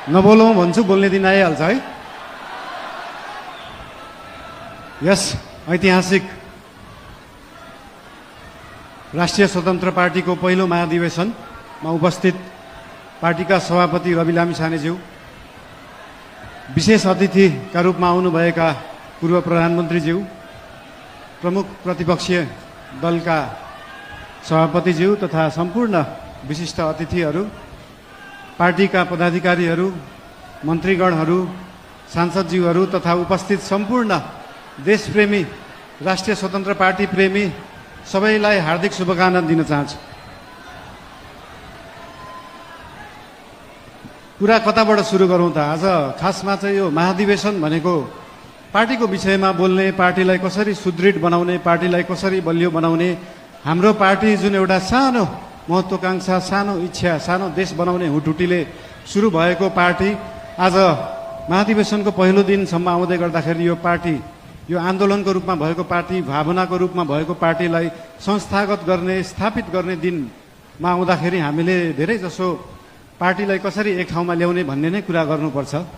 नबोलौँ भन्छु, बोल्ने दिन आइहाल्छ है। यस ऐतिहासिक राष्ट्रिय स्वतन्त्र पार्टीको पहिलो महाधिवेशनमा उपस्थित पार्टीका सभापति रवि लामिछानेज्यू, विशेष अतिथिका रूपमा आउनुभएका पूर्व प्रधानमन्त्रीज्यू, प्रमुख प्रतिपक्षीय दलका सभापतिज्यू तथा सम्पूर्ण विशिष्ट अतिथिहरू, पार्टीका पदाधिकारीहरू, मन्त्रीगणहरू, सांसदज्यूहरू तथा उपस्थित सम्पूर्ण देशप्रेमी, राष्ट्रिय स्वतन्त्र पार्टी प्रेमी सबैलाई हार्दिक शुभकामना दिन चाहन्छु। कुरा कताबाट सुरु गरौँ त? आज खासमा चाहिँ यो महाधिवेशन भनेको पार्टीको विषयमा बोल्ने, पार्टीलाई कसरी सुदृढ बनाउने, पार्टीलाई कसरी बलियो बनाउने, हाम्रो पार्टी जुन एउटा सानो महत्त्वाकांक्षा, सानो इच्छा, सानो देश बनाउने हुटुटीले सुरु भएको पार्टी आज महाधिवेशनको पहिलो दिनसम्म आउँदै गर्दाखेरि यो पार्टी, यो आन्दोलनको रूपमा भएको पार्टी, भावनाको रूपमा भएको पार्टीलाई संस्थागत गर्ने, स्थापित गर्ने दिनमा आउँदाखेरि हामीले धेरै जसो पार्टीलाई कसरी एक ठाउँमा ल्याउने भन्ने नै कुरा गर्नुपर्छ।